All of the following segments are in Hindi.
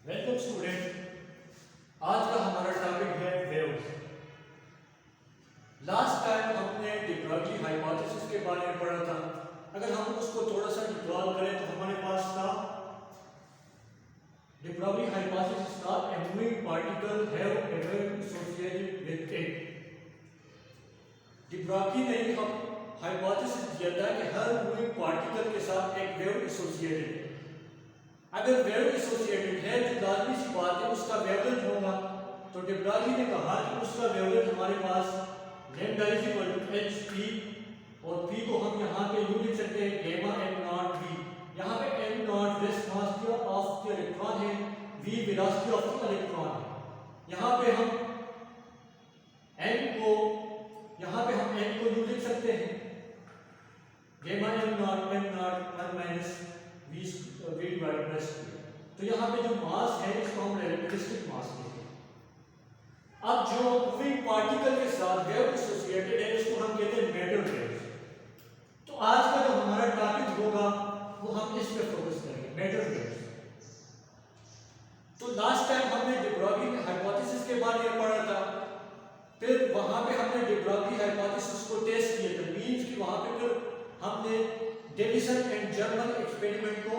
Welcome student. आज का हमारा टॉपिक है वेव्स। लास्ट टाइम हमने de Broglie हाइपोथेसिस के बारे में पढ़ा था। अगर हम उसको थोड़ा सा रिकॉल करें तो हमारे पास था de Broglie हाइपोथेसिस था a moving particle have a wave associated with it। de Broglie ने हम हाइपोथेसिस दिया था कि हर मूविंग पार्टिकल के साथ एक वेव एसोसिएटेड है। अगर वेव एसोसिएटेड है तो लाजमी सी बात है उसका वेवलेंथ होगा। तो de Broglie ने कहा कि उसका वेवलेंथ हमारे पास lambda is equal to H P, और पी को हम यहाँ पे यूं लिख सकते हैं गामा एम नॉट वी। यहाँ पे M not velocity of the electron है, V velocity of the electron है। यहाँ पे हम एम को यूं लिख सकते हैं gamma m naught 1 minus v divided by square. तो यहाँ पे जो मास है इसको हम रिलेटिविस्टिक मास कहते हैं। अब जो मूविंग पार्टिकल के साथ वेव एसोसिएटेड है उसको हम कहते हैं मैटर वेव्स। तो आज का जो हमारा टॉपिक होगा वो हम इस पे फोकस करेंगे, मैटर वेव्स। तो लास्ट टाइम हमने de Broglie हाइपोथेसिस के बारे में पढ़ा था, फिर वहां पे हमने de Broglie हाइपोथेसिस को टेस्ट किया था। मींस कि वहां पे फिर हमने डेविसन एंड जर्मन एक्सपेरिमेंट को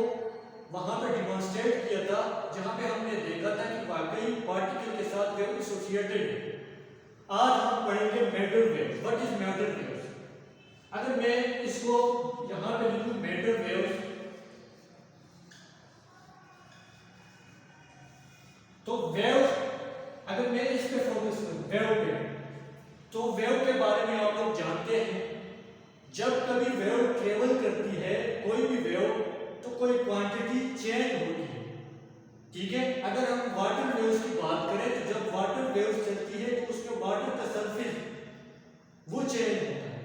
वहां पे डिमॉन्स्ट्रेट किया था, जहां पे हमने देखा था कि वाकई पार्टिकल के साथ वेव एसोसिएटेड है। आज हम पढ़ेंगे matter waves. What is matter waves? अगर मैं इसको यहां पे लिखूं मैटर वेव्स, तो वेव, अगर मैं इस पे फोकस करूं वेव पे, तो वेव के बारे में आप लोग जानते हैं जब कभी वेव ट्रेवल करती है कोई भी वेव तो कोई क्वांटिटी चेंज होती है। ठीक है, अगर हम वाटर वेव्स की बात करें तो जब वाटर वेव्स चलती है तो उसमें वाटर का सरफेस वो चेंज होता है।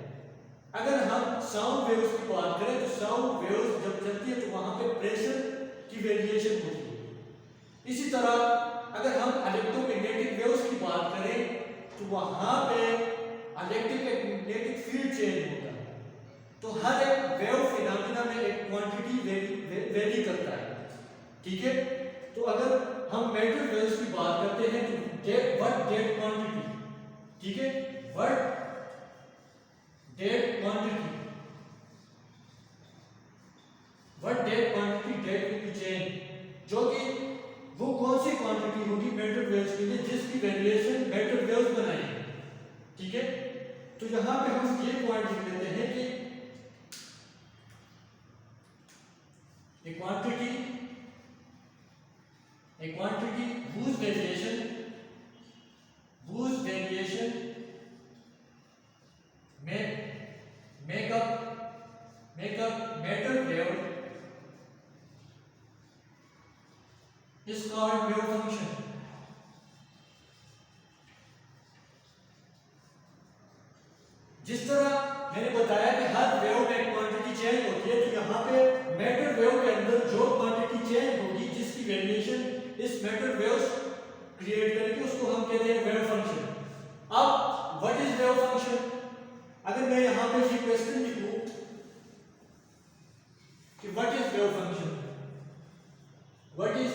अगर हम साउंड वेव्स की बात करें तो साउंड वेव्स जब चलती है तो वहां पे प्रेशर की वेरिएशन होती है। इसी तरह अगर हम इलेक्ट्रोमैग्नेटिक वेव्स की बात करें तो वहां पे इलेक्ट्रोमैग्नेटिक फील्ड चेंज होता है। तो हर एक वेव फिनोमेना में एक क्वांटिटी वेरी करता है। ठीक है, तो अगर हम मैटर वेव्स की बात करते हैं तो व्हाट दैट क्वांटिटी, ठीक है, what that quantity that will be change, जो कि वो कौन सी क्वांटिटी होगी मैटर वेव्स के लिए जिसकी वेरिएशन मैटर वेव्स बनाएगी। ठीक है, तो यहां पे हम ये पॉइंट लिख लेते हैं कि a quantity whose variation make up matter wave is called wave function। जिस तरह मैंने बताया कि हर वेव में क्वांटिटी चेंज होती है, तो यहाँ पे मैटर वेव के अंदर जो क्वांटिटी चेंज होगी जिसकी वेरिएशन इस मैटर वेव्स क्रिएट करेगी उसको हम कहते हैं वेव फंक्शन। अब व्हाट इज वेव फंक्शन? अगर मैं यहाँ पे ये क्वेश्चन लिखूं कि what is wave function, what is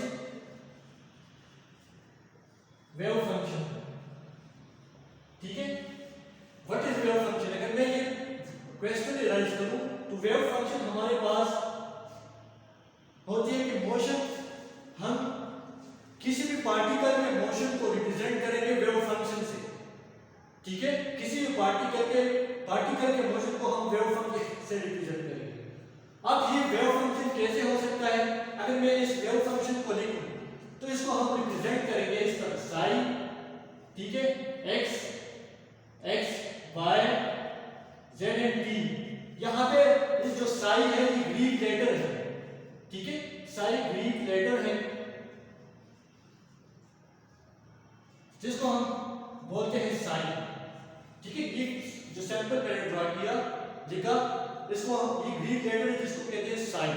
wave function, ठीक है, व्हाट इज वेव फंक्शन। अगर मैं ये क्वेश्चन रियलाइज करूं तो वेव फंक्शन हमारे पास होती है कि मोशन, हम किसी भी पार्टिकल में मोशन को रिप्रेजेंट करेंगे वेव फंक्शन से। ठीक है, किसी भी पार्टिकल के मोशन को हम वेव फंक्शन से रिप्रेजेंट करेंगे। अब ये वेव फंक्शन कैसे हो सकता है? अगर मैं इस वेव फंक्शन को लिखूं तो इसको हम रिप्रेजेंट करेंगे इस तरह साई, ठीक है, x y z and t. यहाँ पे इस जो साई है ये ग्रीक लेटर है। ठीक है, साई ग्रीक लेटर है जिसको हम बोलते हैं साई। ठीक है, ये जो सैंपल मैंने ड्रॉ किया लिखा, इसको हम ये ग्रीक लेटर है जिसको कहते हैं साई।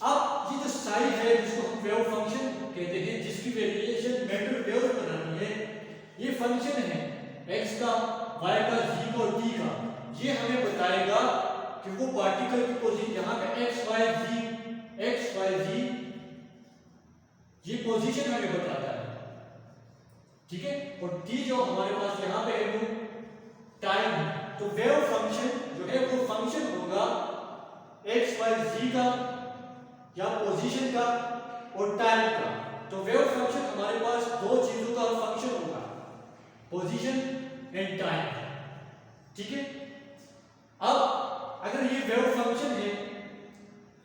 अब ये जो साई है जिसको हम वेव फंक्शन कहते हैं, जिसकी वेरिएशन मैटर वेव बनानी है, ये फंक्शन है एक्स का, वाई का, जी का और टी का। ये हमें बताएगा कि वो पार्टिकल की पोजीशन यहाँ पे एक्स वाई जी पोजीशन हमें बताता है, ठीक है। और टी जो हमारे पास यहाँ पे है वो टाइम है। तो वेव फंक्शन जो है वो फंक्शन होगा एक्स वाई जी का या पोजीशन का और टाइम का। तो वेव फंक्शन हमारे पास दो चीजों का फंक्शन होगा, पोजीशन एंड टाइम, ठीक है। अब अगर ये वेव फंक्शन है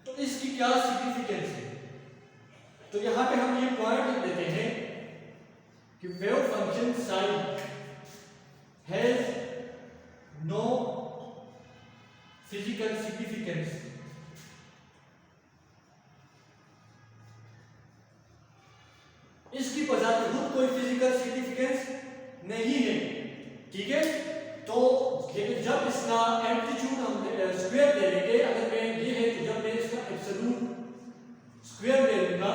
तो इसकी क्या सिग्निफिकेंस है, तो यहां पे हम ये पॉइंट लिख देते हैं कि wave function psi has no physical significance. इसकी बजाय खुद कोई फिजिकल सिग्निफिकेंस नहीं है, ठीक है। तो जब इसका एम्पलीट्यूड हम स्क्वायर ले लेंगे, अगर मैं ये है तो जब मैं इसका एब्सोल्यूट स्क्वायर ले लूंगा,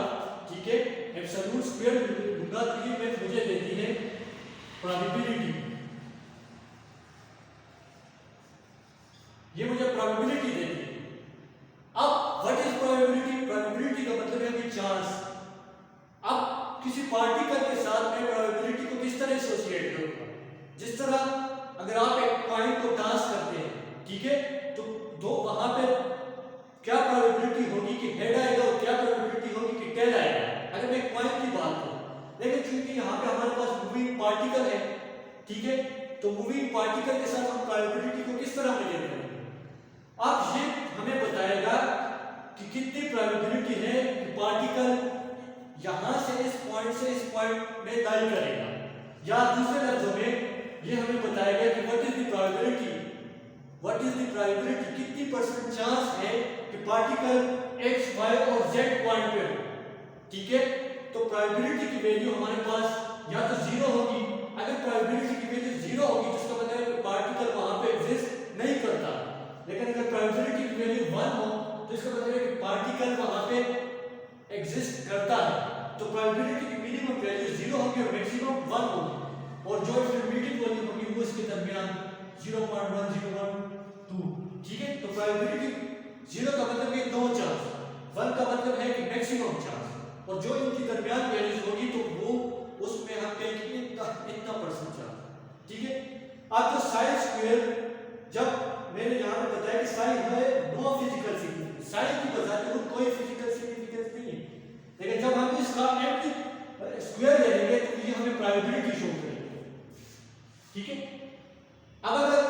ठीक है, एब्सोल्यूट स्क्वायर लूंगा तो ये मुझे देती है प्रोबेबिलिटी, ये मुझे प्रोबेबिलिटी देती है। अब व्हाट इज प्रोबेबिलिटी? प्रोबेबिलिटी का मतलब है कि चांस। अब किसी पार्टिकल के साथ मैं प्रोबेबिलिटी को किस तरह एसोसिएट करूंगा? जिस तरह अगर आप एक कॉइन को टॉस करते हैं, ठीक है, तो दो वहां पे क्या प्रोबेबिलिटी होगी कि हेड आएगा और क्या प्रोबेबिलिटी होगी कि टेल आएगा, अगर मैं कॉइन की बात करूं। लेकिन क्योंकि यहाँ पे हमारे पास मूविंग पार्टिकल है, ठीक है, तो मूविंग पार्टिकल के साथ हम प्रोबेबिलिटी को किस तरह मेजर करेंगे? अब ये हमें बताएगा कि कितनी प्रोबेबिलिटी है कि पार्टिकल यहां से इस पॉइंट में दाई करेगा, या दूसरे लफ्जों में ये हमें बताएगा कि व्हाट इज द प्रोबेबिलिटी, कितनी परसेंट चांस है कि पार्टिकल x, y और z पॉइंट पे हो, ठीक है। तो प्रोबेबिलिटी की वैल्यू हमारे पास या तो 0 होगी। अगर प्रोबेबिलिटी की वैल्यू 0 होगी तो इसका मतलब है कि पार्टिकल वहां पे एग्जिस्ट नहीं करता। लेकिन अगर प्रोबेबिलिटी की वैल्यू 1 हो तो इसका मतलब है कि पार्टिकल वहां पे एग्जिस्ट करता है। तो प्रोबेबिलिटी की मिनिमम वैल्यू 0 होगी और मैक्सिमम 1 होगी, और जो इंटरमीडिएट वैल्यू होगी वो इसके दरमियान 0.1, 0.2, ठीक है। तो प्रोबेबिलिटी 0 का मतलब है 2 चांस, 1 का मतलब है कि मैक्सिमम चांस, और जो इनकी दरमियान वैल्यूज होगी तो वो उसमें हम कहेंगे इतना परसेंट चांस, ठीक है। अब तो साइन स्क्वायर, जब मैंने यहां पे बताया कि साइन है नो फिजिकल सिग्निफिकेंस, साइन की बजाय तो कोई फिजिकल सिग्निफिकेंस नहीं है, लेकिन जब हम इसका स्क्वायर ले लेंगे तो ये हमें प्रोबेबिलिटी शो करेगी, ठीक है। अब अगर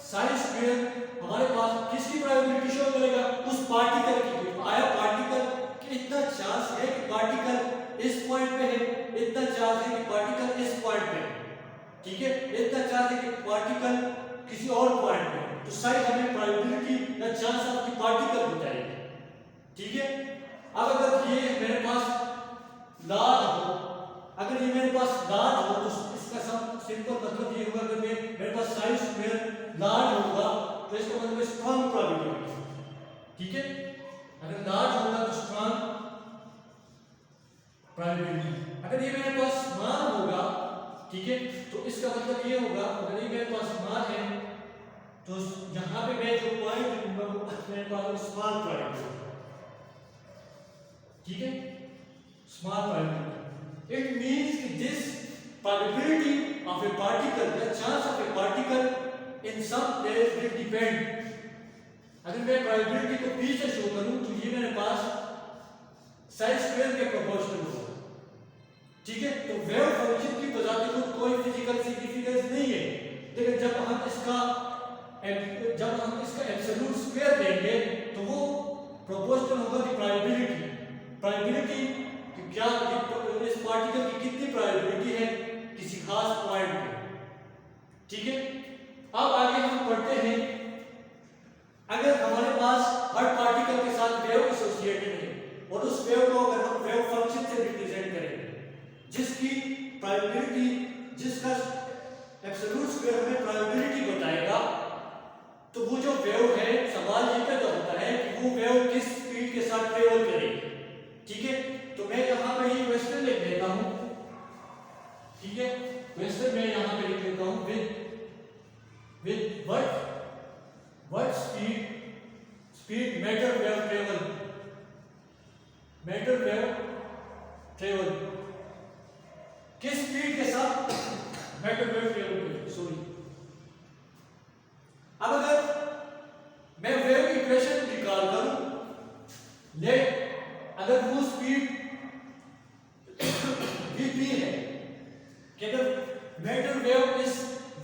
साइन स्क्वायर हमारे पास किसकी प्रोबेबिलिटी शो करेगा? उस पार्टिकल की। तो आया पार्टिकल कि इतना चांस है कि पार्टिकल इस पॉइंट पे है, इतना चांस है कि पार्टिकल इस पॉइंट पे है, ठीक है, इतना चांस है कि पार्टिकल किसी और पॉइंट पे। तो साइन हमें प्रोबेबिलिटी या चांस ऑफ द पार्टिकल बताएगी, ठीक है। अब अगर ये मेरे पास लार्ज हो, अगर ये मेरे पास लार्ज हो तो इसका सब सिंपल मतलब ये होगा कि मेरे पास साइन स्क्वायर लार्ज होगा तो इसका मतलब स्ट्रांग प्रोबेबिलिटी, ठीक है। अगर लार्ज होगा तो स्ट्रांग प्रोबेबिलिटी। अगर ये मेरे पास स्मॉल होगा, ठीक है, तो इसका मतलब ये होगा अगर ये मेरे पास स्मॉल है तो यहां पे मैं जो पॉइंट लूंगा वो मेरे पास स्मॉल प्रोबेबिलिटी, ठीक है, स्मॉल प्रोबेबिलिटी। इट मींस कि this probability of a particle, the chance of a particle in some place will depend. अगर मैं प्रोबेबिलिटी को p से शो करूं तो ये मेरे पास साइन स्क्वायर के प्रोपोर्शनल होगा, ठीक है। तो वेव फंक्शन की बजाय तो कोई फिजिकल सिग्निफिकेंस नहीं है, लेकिन जब हम इसका एब्सोल्यूट स्क्वायर लेंगे तो वो प्रोपोर्शनल होगा कि प्रोबेबिलिटी कि क्या इस पार्टिकल की कितनी प्रोबेबिलिटी है किसी खास पॉइंट पे, ठीक है। अब आगे हम पढ़ते हैं, अगर हमारे पास हर पार्टिकल के साथ वेव एसोसिएटेड है और उस वेव को अगर हम वेव फंक्शन से रिप्रेजेंट करेंगे जिसकी प्रोबेबिलिटी, जिसका एब्सोल्यूट स्क्वायर हमें प्रोबेबिलिटी बताएगा, तो वो जो वेव है, सवाल ये पैदा होता है कि वो वेव किस स्पीड के साथ ट्रेवल करेगी, ठीक है। तो मैं यहाँ पे ये क्वेश्चन लिख देता हूँ, ठीक है, क्वेश्चन मैं यहाँ पे लिख देता हूँ with what speed matter wave travel अगर वो स्पीड vp है कि अगर मैटर वेव इस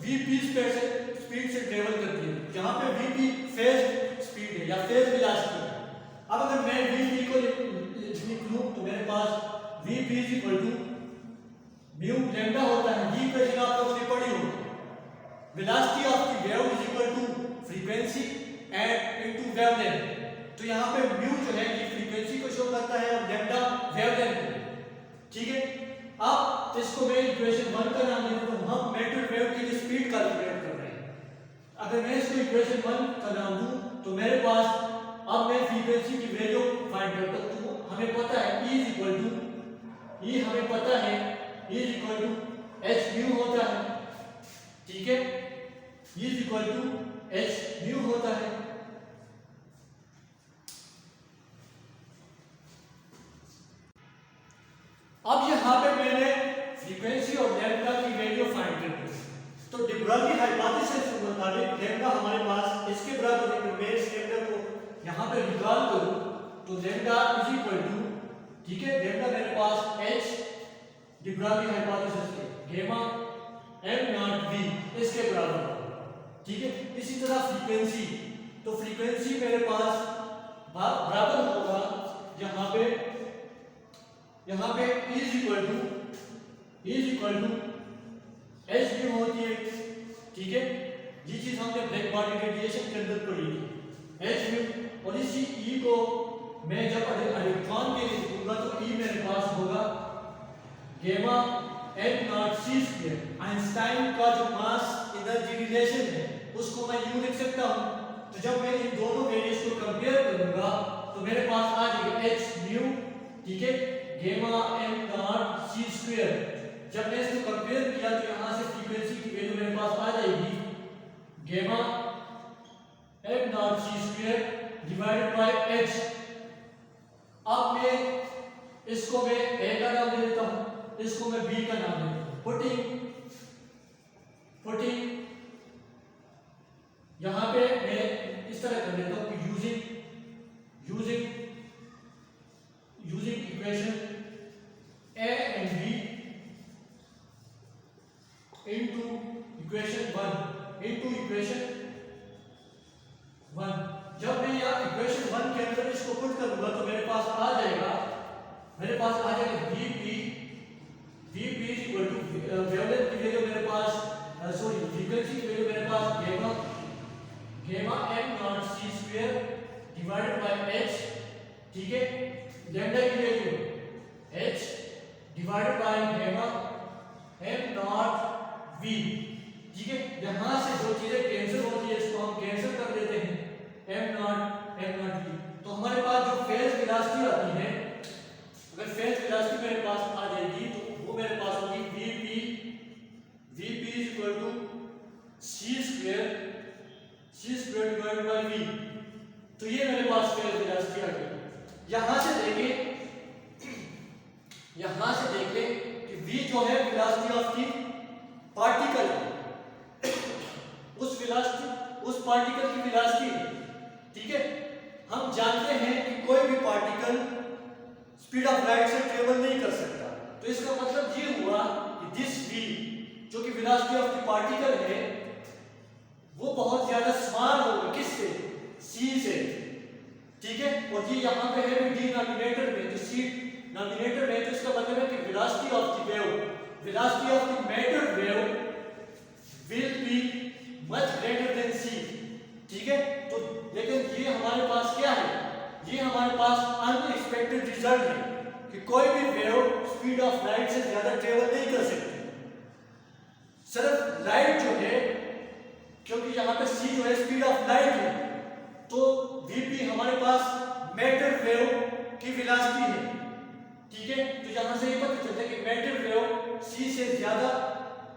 vp स्पीड से ट्रेवल करती है, जहां पे vp फेज स्पीड है या फेज वेलोसिटी है। अब अगर मैं vp को लिख लूं तो मेरे पास vp is equal to mu lambda होता है, ये इक्वेशन आपको अपनी पढ़ी होगी। Velocity of the wave is equal to frequency and into wavelength. तो यहाँ पे म्यू जो है ये फ्रीक्वेंसी को शो करता है और लैम्डा वेवलेंथ को। ठीक है, अब इसको मैं इक्वेशन 1 का नाम देता हूं। हम मैटर वेव की जो स्पीड कैलकुलेट कर रहे हैं, अगर मैं इसको इक्वेशन 1 का नाम दूं तो मेरे पास अब मैं फ्रीक्वेंसी की वैल्यू फाइंड कर सकता हूं। हमें पता है E is equal to E, हमें पता है E is equal to h mu होता है। ठीक है, E is equal to h mu होता है। अब यहाँ पे मैंने फ्रीक्वेंसी और लैम्डा की वैल्यू फाइंड कर दी। तो डी ब्रोगली हाइपोथेसिस के मुताबिक लैम्डा हमारे पास इसके बराबर है। तो मैं इस लैम्डा को यहाँ पे निकाल करूँ तो लैम्डा इज इक्वल टू, ठीक है, लैम्डा मेरे पास h डी ब्रोगली हाइपोथेसिस के गामा m नॉट v इसके बराबर है। ठीक है, इसी तरह फ्रीक्वेंसी, तो फ्रीक्वेंसी मेरे पास बराबर होगा यहाँ पे E is equal to h भी होती है। ठीक है, ये चीज हमने ब्लैक बॉडी रेडिएशन के अंदर पढ़ी थी, h भी। और इसी E को मैं जब इलेक्ट्रॉन के लिए लिखूंगा तो E मेरे पास होगा gamma m not c square. Einstein का जो मास एनर्जी रिलेशन है उसको मैं यूं लिख सकता हूं। तो जब मैं इन दोनों वैल्यूज को कंपेयर करूंगा तो मेरे पास आ जाएगा h म्यू, ठीक है, gamma m not c square. जब मैं इसको कंपेयर किया तो यहां से फ्रीक्वेंसी की वैल्यू मेरे पास आ जाएगी gamma m not c square divided by h। अब मैं इसको मैं a का नाम दे देता हूं, इसको मैं b का नाम दे देता हूं। पुटिंग यहां पे मैं इस तरह कर देता हूं कि using equation a and b into equation 1। जब मैं यहाँ इक्वेशन 1 के अंदर इसको पुट करूंगा तो मेरे पास आ जाएगा vp is equal to wavelength की वैल्यू मेरे पास फ्रीक्वेंसी की वैल्यू मेरे पास gamma m not c square divided by h। ठीक है, लैम्डा की value h divided by gamma m not v। ठीक है, यहां से जो चीजें कैंसिल होती है इसको हम कैंसिल कर देते हैं, m नॉट v। तो हमारे पास जो फेज वेलोसिटी आती है, अगर फेज वेलोसिटी मेरे पास आ जाएगी तो वो मेरे पास होगी vp is equal to c square divided by v। तो ये मेरे पास फेज वेलोसिटी आ गई। यहां से देखें कि v जो है वेलोसिटी ऑफ द पार्टिकल, उस पार्टिकल की वेलोसिटी। ठीक है, हम जानते हैं कि कोई भी पार्टिकल स्पीड ऑफ लाइट से ट्रेवल नहीं कर सकता। तो इसका मतलब ये हुआ कि दिस v जो कि वेलोसिटी ऑफ द पार्टिकल है वो बहुत ज्यादा स्मॉल होगा, किससे, c से। ठीक है, और ये यहाँ पे है डिनोमिनेटर में, तो c डिनोमिनेटर में, तो इसका मतलब है कि velocity of the matter wave will be much greater than c। ठीक है, तो लेकिन ये हमारे पास क्या है, ये हमारे पास अनएक्सपेक्टेड रिजल्ट है कि कोई भी वेव स्पीड ऑफ लाइट से ज्यादा ट्रेवल नहीं कर सकती। सिर्फ लाइट जो है, क्योंकि यहाँ पे c जो है स्पीड ऑफ लाइट है, तो vp हमारे पास मैटर वेव की वेलोसिटी है। ठीक है, तो यहाँ से ये पता चलता है कि मैटर वेव c से ज्यादा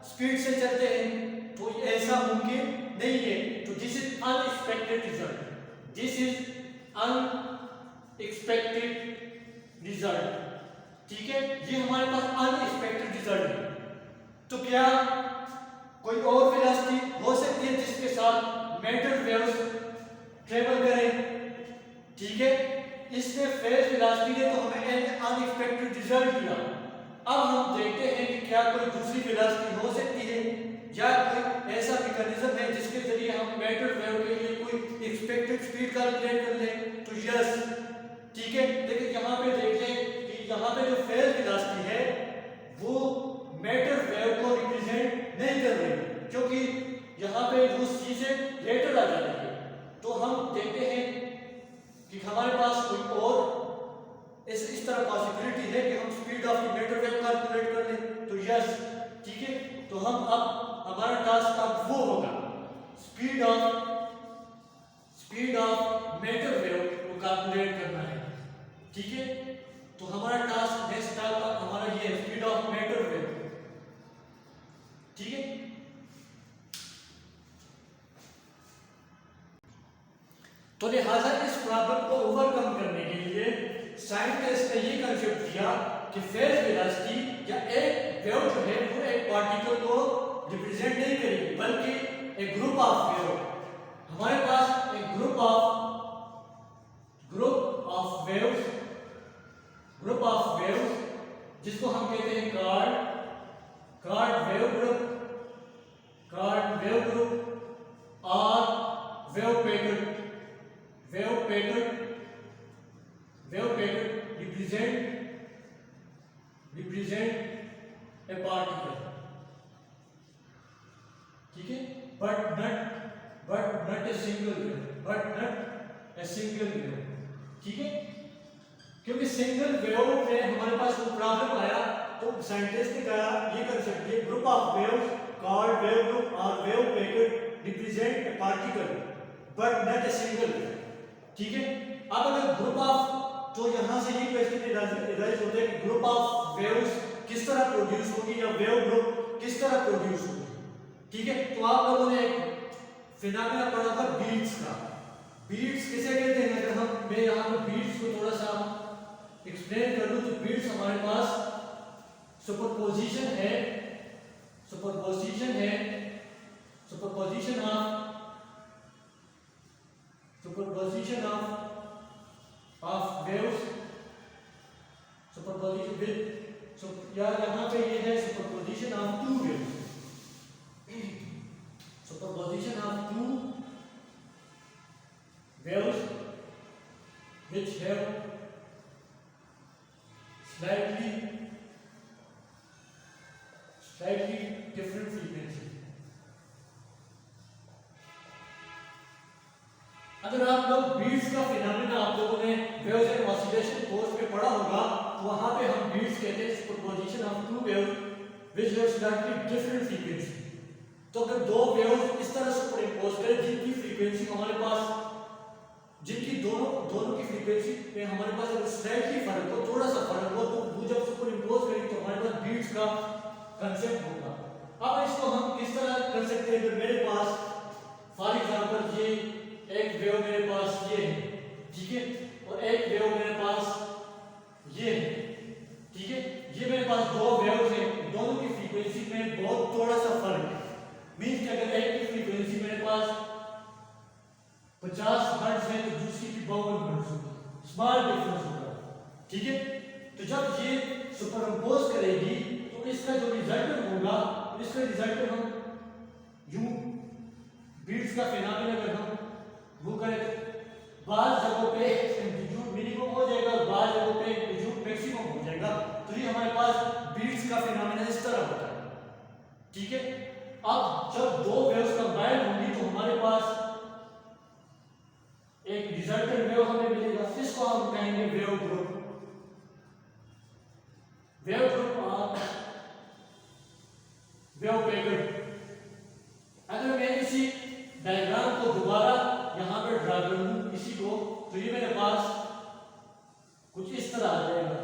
स्पीड से चलते हैं, तो ऐसा मुमकिन नहीं है। तो दिस इज अनएक्सपेक्टेड रिजल्ट। ठीक है, ये हमारे पास अनएक्सपेक्टेड रिजल्ट है। तो क्या कोई और वेलोसिटी हो सकती है जिसके साथ मैटर वेव्स ट्रेवल करें? ठीक है, इसने फेज वेलोसिटी ने तो हमें एन अनएक्सपेक्टेड रिजल्ट दिया। अब हम देखते हैं कि क्या कोई दूसरी वेलोसिटी हो सकती है या कोई ऐसा मैकेनिज्म है जिसके जरिए हम मैटर वेव के लिए कोई एक्सपेक्टेड स्पीड कैलकुलेट कर लें। तो यस, ठीक है। लेकिन यहाँ पे देख लें कि यहाँ पे जो फेज वेलोसिटी है वो मैटर वेव को रिप्रेजेंट नहीं कर रही, क्योंकि यहाँ पे जो सी से लेटर आ जाती है। तो हम देखते हैं कि हमारे पास कोई और इस तरह पॉसिबिलिटी है कि हम speed of the matter wave calculate कर लें। तो यस, ठीक है। तो हम अब हमारा टास्क अब वो होगा स्पीड ऑफ मैटर वेव को कैलकुलेट करना है, ठीक है। तो हमारा टास्क नेक्स्ट टास्क हमारा ये है स्पीड ऑफ मैटर वेव, ठीक है। तो लिहाजा इस प्रॉब्लम को ओवरकम करने के लिए साइंटिस्ट ने ये कंसेप्ट दिया कि फेज वेलोसिटी या एक वेव जो है वो एक पार्टिकल को रिप्रेजेंट नहीं करेगी, बल्कि एक ग्रुप ऑफ वेव, हमारे पास एक ग्रुप ऑफ वेव्स जिसको हम कहते हैं कार्ड वेव ग्रुप और wave packet represent a particle, ठीक है। but not a single wave, ठीक है। क्योंकि सिंगल वेव में हमारे पास वो प्रॉब्लम आया, तो साइंटिस्ट ने कहा ये कंसेप्ट ये group of waves called wave group और wave packet represent a particle but not a single wave, ठीक है। अब अगर ग्रुप ऑफ, तो यहां से ये क्वेश्चन राइज होता है कि ग्रुप ऑफ वेव्स किस तरह प्रोड्यूस होगी या वेव ग्रुप किस तरह प्रोड्यूस होगी, ठीक है। तो आप लोगों ने एक फिनोमेना पढ़ा था बीट्स का। बीट्स किसे कहते हैं? अगर मैं यहां पे बीट्स को थोड़ा सा एक्सप्लेन कर दूं तो बीट्स हमारे पास superposition of waves, superposition with, या यहाँ पे ये है superposition of two waves, superposition of two waves which have slightly different frequency। अगर आप लोग बीट्स का फिनोमेना आप लोगों ने वेव्स एंड ऑसिलेशन कोर्स में पढ़ा होगा, तो वहां पे हम बीट्स कहते हैं superposition of two waves which have slightly different frequency। तो अगर दो वेव्स इस तरह सुपर इंपोज करें जिनकी फ्रीक्वेंसी हमारे पास, जिनकी दोनों की फ्रीक्वेंसी में हमारे पास अगर स्लाइटली फर्क हो, थोड़ा सा फर्क हो, तो वो जब सुपर इंपोज करेंगे तो हमारे पास बीट्स का कंसेप्ट होगा। अब इसको हम किस तरह कर सकते हैं? अगर मेरे पास फॉर एग्जांपल ये एक वेव मेरे पास ये है, ठीक है, और एक वेव मेरे पास ये है, ठीक है। ये मेरे पास दो वेव्स हैं, दोनों की फ्रीक्वेंसी में बहुत थोड़ा सा फर्क है। मींस कि अगर एक की फ्रीक्वेंसी मेरे पास 50 हर्ट्ज है तो दूसरी की 52 हर्ट्ज होगी, स्मॉल डिफरेंस होगा, ठीक है। तो जब ये सुपरइम्पोज करेगी तो इसका जो रिजल्ट होगा, इसका रिजल्ट हम यूं बीट्स का फिनोमेना अगर हम वो करें तो बाज़ जगहों पे एम्पलीट्यूड मिनिमम हो जाएगा, बाज़ जगहों पे एम्पलीट्यूड मैक्सिमम हो जाएगा। तो ये हमारे पास बीट्स का फिनोमेना इस तरह होता है, ठीक है। अब जब दो वेव्स कंबाइन होंगी तो हमारे पास एक रिजल्टेंट वेव हमें मिलेगा, इसको हम कहेंगे वेव ग्रुप और वेव पैकेट। अगर मैं इसी डायग्राम को दोबारा यहां पे ड्रा कर दूं इसी को, तो ये मेरे पास कुछ इस तरह आ जाएगा।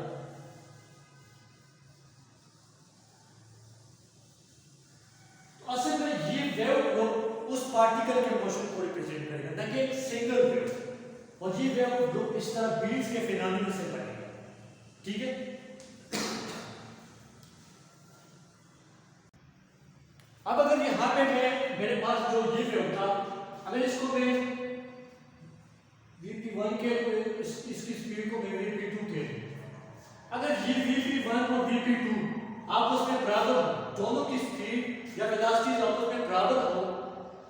तो असल में ये वेव ग्रुप उस पार्टिकल के मोशन को रिप्रेजेंट करेगा, ना कि एक सिंगल वेव। और ये वेव ग्रुप इस तरह बीट्स के फिनोमेना से बनेगा, ठीक है। अब अगर यहां पे मेरे पास जो ये वेव था, अगर इसको मैं Vp1 के इसकी स्पीड अगर ये Vp1 और Vp2 आपस में बराबर हो, दोनों की स्पीड या वेलोसिटी आपस में बराबर हो,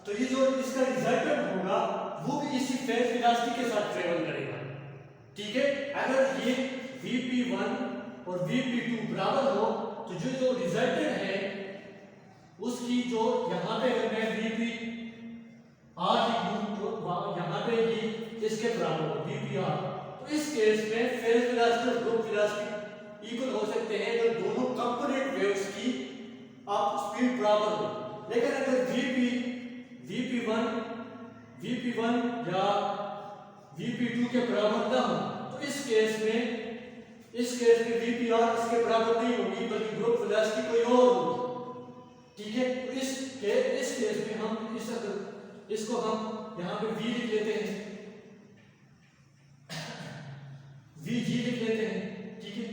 तो ये जो इसका रिजल्टेंट होगा वो भी इसी फेज वेलोसिटी के साथ ट्रेवल करेगा। ठीक है, अगर ये Vp1 और Vp2 बराबर हो तो जो रिजल्टेंट है उसकी जो यहाँ पे अगर मैं Vp r लिख दूं तो यहाँ पे ये इसके बराबर हो Vpr। तो इस केस में फेज वेलोसिटी और ग्रुप वेलोसिटी इक्वल हो सकते हैं अगर दोनों कंपोनेंट वेव्स की आप स्पीड बराबर हो। लेकिन अगर Vp1 या Vp2 के बराबर ना हो तो इस केस में Vpr इसके बराबर नहीं होगी बल्कि ग्रुप वेलोसिटी कोई और होगी। ठीक है, तो इस केस में हम इसको हम यहाँ पे v लिख लेते हैं, vg लिख लेते हैं। ठीक है,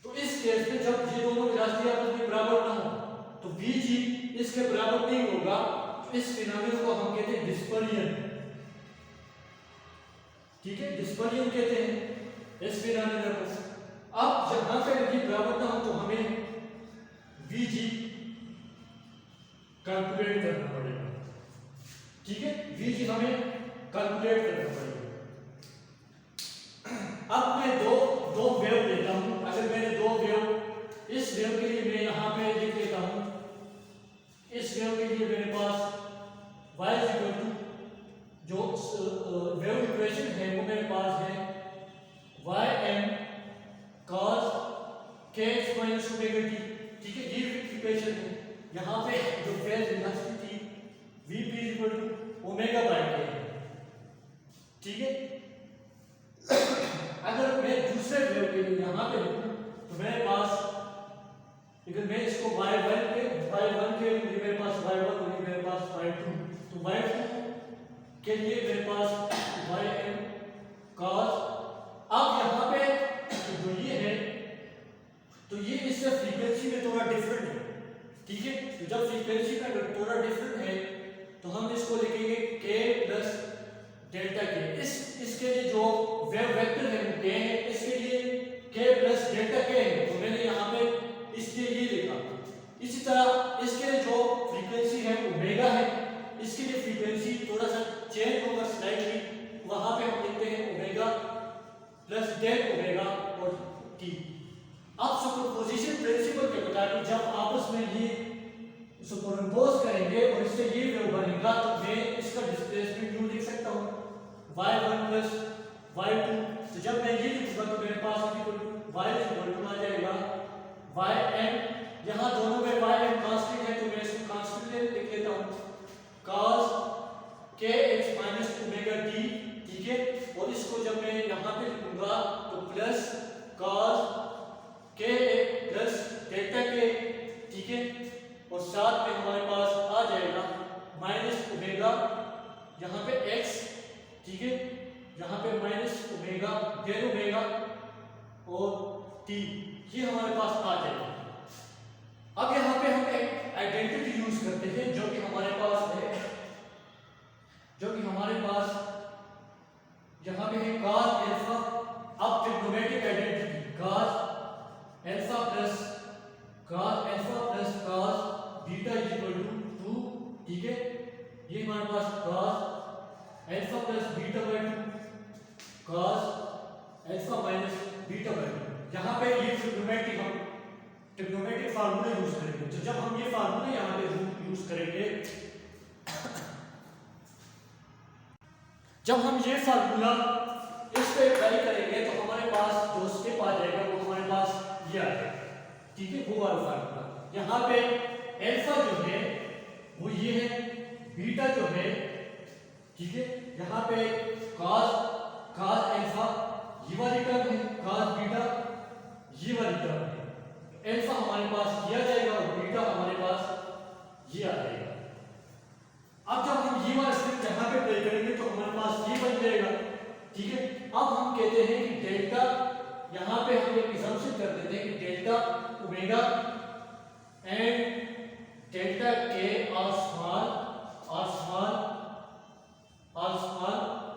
तो इस केस में जब ये दोनों वेलोसिटी आपस में बराबर ना हो तो vg इसके बराबर नहीं होगा, तो इस फिनोमेनन को हम कहते हैं डिस्पर्जन। ठीक है, डिस्पर्जन कहते हैं इस फिनोमेनन को। अब जहां पे यदि बराबर ना हो तो हमें vg कैलकुलेट करना पड़ेगा। ठीक है, vg हमें कैलकुलेट करना पड़ेगा। अब मैं दो वेव लेता हूं। अगर मैंने दो वेव, इस वेव के लिए मैं यहाँ पे लिख लेता हूं, इस वेव के लिए मेरे पास y इक्वल टू जो वेव इक्वेशन है वो मेरे पास है ym cos kx minus omega t। ठीक है, ये इक्वेशन है। यहाँ पे जो फेज वेलोसिटी थी Vp equal to omega by k है। ठीक है, अगर मैं दूसरे वेव के लिए यहाँ पे लिखूं तो मेरे पास, अगर मैं इसको y1 के लिए मेरे पास y1 और मेरे पास y2, तो y2 के लिए मेरे पास ym cos। अब यहाँ पे जो ये है तो ये इससे फ्रीक्वेंसी में थोड़ा डिफरेंट है। ठीक है, तो जब फ्रीक्वेंसी का थोड़ा डिफरेंट है तो हम इसको लिखेंगे k प्लस डेल्टा k। इसके लिए जो वेव वेक्टर है वो k है, इसके लिए k प्लस डेल्टा k है, तो मैंने यहाँ पे इसके लिए लिखा। इसी तरह इसके लिए जो फ्रीक्वेंसी है ओमेगा है, इसके लिए फ्रीक्वेंसी थोड़ा सा चेंज होगा स्लाइटली, वहां पे हम लिखते हैं ओमेगा प्लस डेल ओमेगा और t। अब सुपरपोजिशन प्रिंसिपल के मुताबिक जब आपस में ये सुपरइम्पोज करेंगे और इससे ये वेव बनेगा तो मैं इसका डिस्प्लेसमेंट u लिख सकता हूँ y1 प्लस y2। तो जब मैं ये लिखूंगा तो मेरे पास y आ जाएगा ym, यहाँ दोनों में ym कांस्टेंट है तो मैं इसको कांस्टेंट लिख लेता हूँ cos kx minus omega t। ठीक है, और इसको जब मैं यहाँ पे लिखूंगा तो plus cos k plus delta k। ठीक है, और साथ में हमारे पास आ जाएगा माइनस ओमेगा यहाँ पे x। ठीक है, यहाँ पे माइनस ओमेगा डेल ओमेगा और t, ये हमारे पास आ जाएगा। अब यहाँ पे हम एक आइडेंटिटी यूज करते हैं जो कि हमारे पास है, यहाँ पे है cos अल्फा। अब trigonometric identity cos alpha plus cos beta is equal to 2। ठीक है, ये हमारे पास cos alpha plus beta by 2 cos alpha minus beta by 2। यहाँ पे ये ट्रिग्नोमेट्रिक फार्मूला यूज करेंगे। तो जब हम ये फार्मूला यहाँ पे यूज करेंगे, जब हम ये फार्मूला इस पे अप्लाई करेंगे तो हमारे पास जो स्टेप आ जाएगा वो हमारे पास ये आ जाएगा। ठीक है, वो वाला फार्मूला। यहाँ पे अल्फा जो है वो ये है, बीटा जो है, ठीक है, यहाँ पे cos अल्फा ये वाली टर्म है, cos बीटा ये वाली टर्म है। अल्फा हमारे पास ये आ जाएगा और बीटा हमारे पास ये आ जाएगा। अब जब हम ये वाला स्टेप यहाँ पे अप्लाई करेंगे तो हमारे पास ये बन जाएगा। ठीक है, अब हम कहते हैं कि डेल्टा, यहाँ पे हम एक असम्पशन कर देते हैं कि delta omega and delta K are small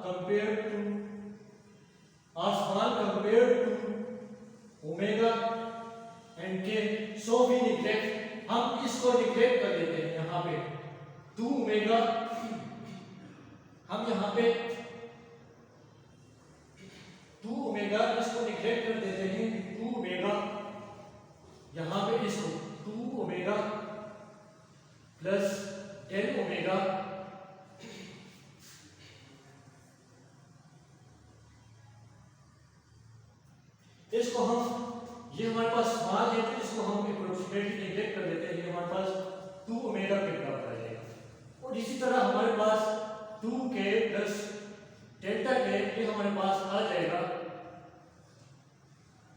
compare to omega and K. So we neglect, हम इसको निग्लेक्ट कर देते हैं यहाँ पे 2 ओमेगा, हम यहाँ पे 2 ओमेगा इसको निग्लेक्ट कर देते हैं 2 ओमेगा, यहाँ पे इसको 2 ओमेगा प्लस 10 ओमेगा इसको हम, ये हमारे पास स्मॉल है तो इसको हम अप्रोक्सीमेटली नेगलेक्ट कर देते हैं, ये हमारे पास 2 ओमेगा के बराबर आ जाएगा। और इसी तरह हमारे पास 2k प्लस डेल्टा k ये हमारे पास आ जाएगा,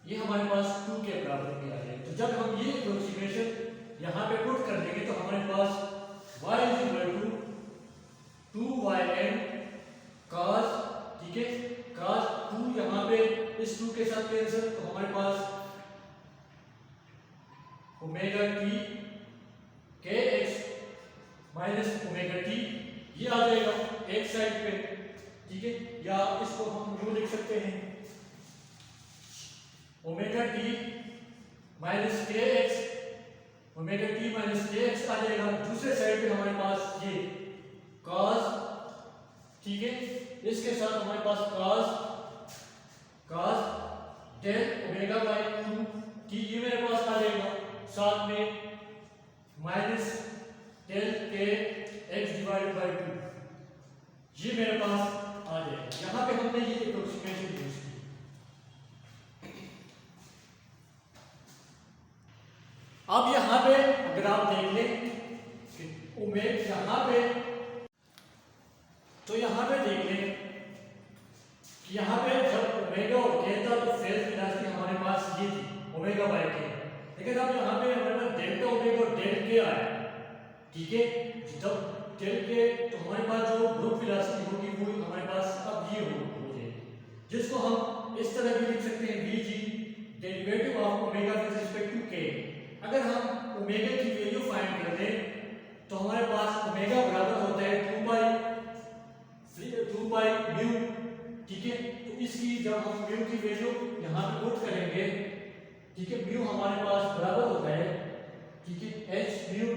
ये हमारे पास 2 के बराबर भी आ जाएगा। तो जब हम ये अप्रोक्सीमेशन यहाँ पे पुट कर देंगे तो हमारे पास y is equal to 2yn cos, ठीक है, cos 2 यहाँ पे इस 2 के साथ कैंसिल, तो हमारे पास omega T kx minus omega T ये आ जाएगा एक साइड पे, ठीक है, या इसको हम यूं लिख सकते हैं omega T minus kx, omega T minus kx आ जाएगा। दूसरे साइड पे हमारे पास ये cos, ठीक है, इसके साथ हमारे पास cos डेल ओमेगा बाय 2 की ये मेरे पास आ जाएगा, साथ में माइनस डेल के एक्स डिवाइडेड बाय 2 ये मेरे पास आ जाएगा। यहाँ पे हमने ये अप्रोक्सीमेशन यूज की। अब यहाँ पे अगर आप देख लें कि ओमेगा यहाँ पे, तो यहाँ पे देख लें कि यहाँ पे जब ओमेगा और के था तो फेज वेलोसिटी हमारे पास ये थी ओमेगा बाय के, लेकिन अब यहाँ पे हमारे पास डेल्टा ओमेगा और डेल के आया, ठीक है, जब डेल के तो हमारे पास जो ग्रुप वेलोसिटी होगी वो हमारे पास अब ये हो जाएगी, जिसको हम इस तरह भी लिख सकते हैं vg derivative of omega with respect to k. अगर हम ओमेगा की वैल्यू फाइंड कर लें तो हमारे पास ओमेगा बराबर होता है 2 पाई म्यू, ठीक है, तो इसकी जब हम म्यू की वैल्यू यहाँ पे पुट करेंगे, ठीक है, म्यू हमारे पास बराबर होता है, ठीक है, h म्यू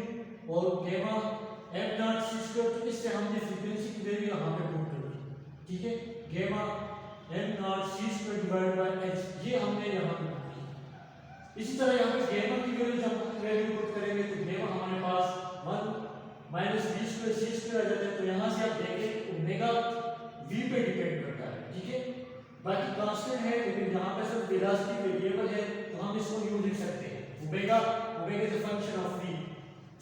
और gamma m not c square, तो इससे हमने फ्रीक्वेंसी की वैल्यू यहाँ पे पुट कर दी, ठीक है, gamma m not c square divided by h ये हमने यहाँ पे पुट की। इसी तरह यहाँ पे गामा की वैल्यू जब हम वैल्यू पुट करेंगे तो गामा हमारे पास 1 minus v square c square आ जाता है। तो यहाँ से आप देखें ओमेगा v पे डिपेंड करता है, ठीक है, बाकी कांस्टेंट है लेकिन यहाँ पे सिर्फ वेलोसिटी वेरिएबल है, तो हम इसको यूं लिख सकते हैं omega is a function of v।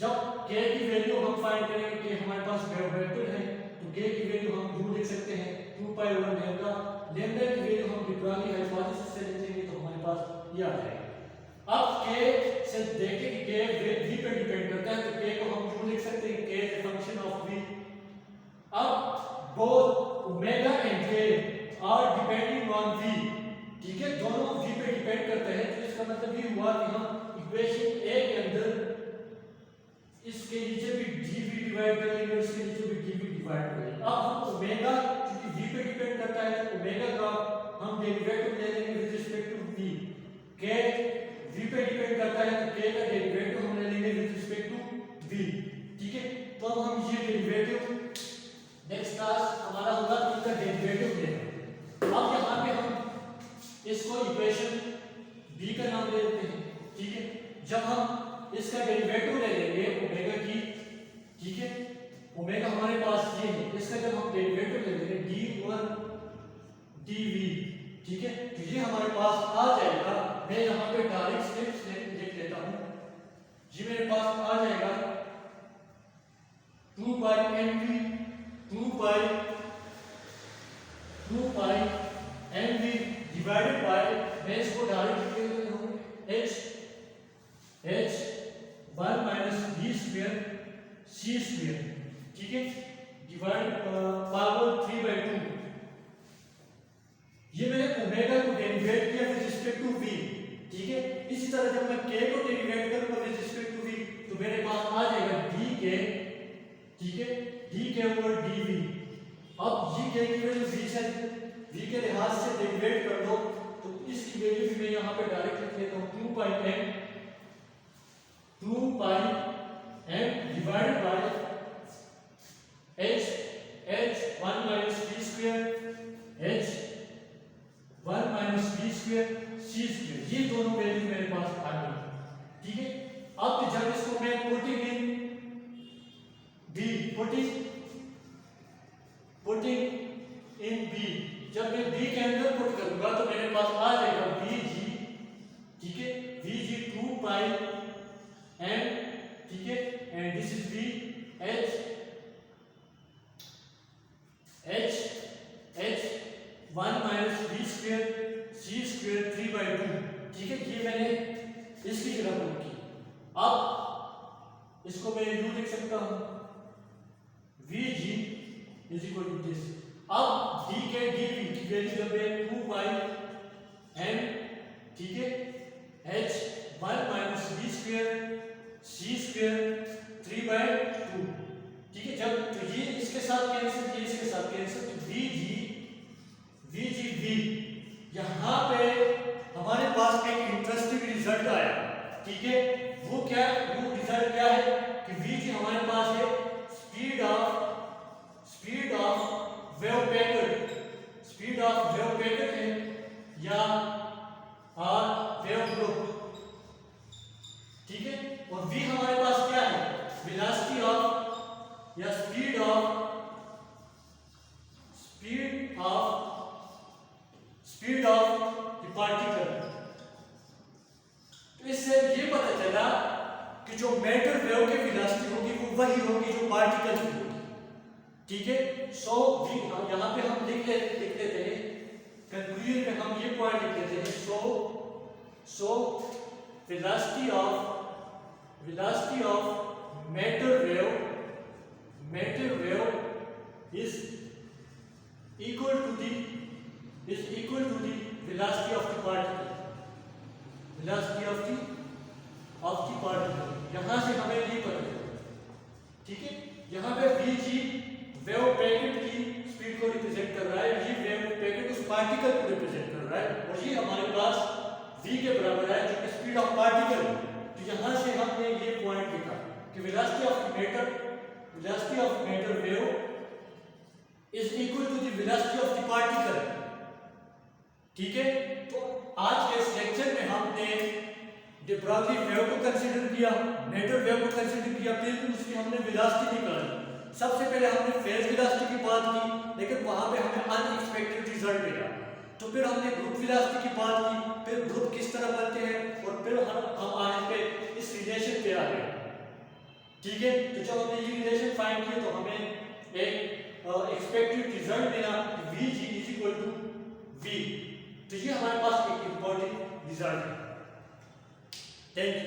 जब k की वैल्यू हम फाइंड करेंगे कि हमारे पास वेक्टर है तो k की वैल्यू हम यूं लिख सकते हैं 2 पाई ओवर लैम्डा, लैम्डा की वैल्यू हम डिब्रागी हाइपोथेसिस से लेंगे तो हमारे पास ये आ जाएगा। अब k से देखें कि k v पे डिपेंड करता है, तो k को हम यूं लिख सकते हैं k is a function of v। अब both omega and k are depending on v, ठीक है, दोनों v पे डिपेंड करते हैं, तो इसका मतलब ये हुआ कि हम इक्वेशन a के अंदर इसके नीचे भी dv डिवाइड कर लेंगे, इसके नीचे भी dv डिवाइड कर लेंगे। अब हम ओमेगा क्योंकि v पे डिपेंड करता है तो ओमेगा का हम डेरिवेटिव ले लेंगे with respect to v, k v पे डिपेंड करता है तो k का डेरिवेटिव हम ले लेंगे विद रिस्पेक्ट टू v, ठीक है। तो अब हम ये डेरिवेटिव नेक्स्ट क्लास हमारा होगा इसका डेरिवेटिव लेना। अब यहाँ पे हम इसको इक्वेशन b का नाम दे देते हैं, ठीक है, जब हम इसका डेरिवेटिव ले लेंगे ओमेगा की, ठीक है, ओमेगा हमारे पास ये है, इसका जब हम डेरिवेटिव ले लेंगे d1 dv, ठीक है, तो ये हमारे पास आ जाएगा। मैं यहाँ पे डायरेक्ट स्टेप्स लिख लेता हूँ, ये मेरे पास आ जाएगा 2 पाई mv 2 pi mv divided by, मैं इसको डायरेक्ट लिख देता हूँ h 1 minus v square c square, ठीक है, डिवाइड पावर 3/2। ये मैंने ओमेगा को डेरिवेट किया विद रिस्पेक्ट टू v, ठीक है। इसी तरह जब मैं k को डेरिवेट करूंगा विद रिस्पेक्ट टू v तो मेरे पास आ जाएगा dk, ठीक है, dk ओवर dv। अब ये k की वैल्यू v के लिहाज से डेरिवेट कर दो तो इसकी इसकी वैल्यू भी मैं यहाँ पे डायरेक्ट लिख लेता हूँ 2 pi m divided by h 1 minus v square h 1 minus v square c square, ये दोनों वैल्यू मेरे पास आ गई। ठीक है, अब जब इसको मैं पुटिंग इन b, जब मैं b के अंदर पुट करूंगा तो मेरे पास आ जाएगा vg। ठीक है, vg 2 पाई m, ठीक है, and this is v h 1 minus v square c square 3/2। ठीक है, ये मैंने इसकी जगह पुट की। अब इसको मैं u लिख सकता हूं vg is equal to this. अब d के dv की वैल्यू जब है 2 पाई m, ठीक है, h 1 minus v square c square 3/2। ठीक है, जब तो ये इसके साथ कैंसिल, ये इसके साथ कैंसिल, तो vg यहाँ पे हमारे पास एक इंटरेस्टिंग रिजल्ट आया। ठीक है, वो रिजल्ट क्या है कि vg हमारे पास है स्पीड ऑफ वेव पैकेट है या वेव ग्रुप। ठीक है, और v हमारे पास क्या है, वेलोसिटी ऑफ या स्पीड ऑफ द पार्टिकल। तो इससे ये पता चला कि जो मैटर वेव की वेलोसिटी होगी वो वही होगी जो पार्टिकल की होगी। ठीक है, सो यहाँ पे हम लिख लेते हैं, कंक्लूजन में हम ये पॉइंट लिख लेते हैं, so velocity of matter wave is equal to the velocity of the particle। यहां से हमें ये पता चला। ठीक है, यहाँ पे vg वेव पैकेट की स्पीड को रिप्रेजेंट कर रहा है, ये वेव पैकेट उस पार्टिकल को रिप्रेजेंट कर रहा है, और ये हमारे पास v के बराबर है जो कि स्पीड ऑफ पार्टिकल है। तो यहां से हमने ये पॉइंट लिखा कि velocity of matter wave is equal to the velocity of the particle। ठीक है, तो आज के इस लेक्चर में हमने de Broglie वेव को कंसीडर किया, मैटर वेव को कंसीडर किया, फिर उसकी हमने वेलोसिटी निकाली। सबसे पहले हमने फेज वेलोसिटी की बात की, लेकिन वहां पे हमें अनएक्सपेक्टेड रिजल्ट मिला। तो फिर हमने ग्रुप वेलोसिटी की बात की, फिर ग्रुप किस तरह बनते हैं, और फिर हम आने पे इस रिलेशन पे आ गए। ठीक है, तो जब हमने ये रिलेशन फाइंड किया तो हमें एक एक्सपेक्टेड रिजल्ट मिला vg is equal to v। तो ये हमारे पास एक इंपॉर्टेंट रिजल्ट है। Thank you.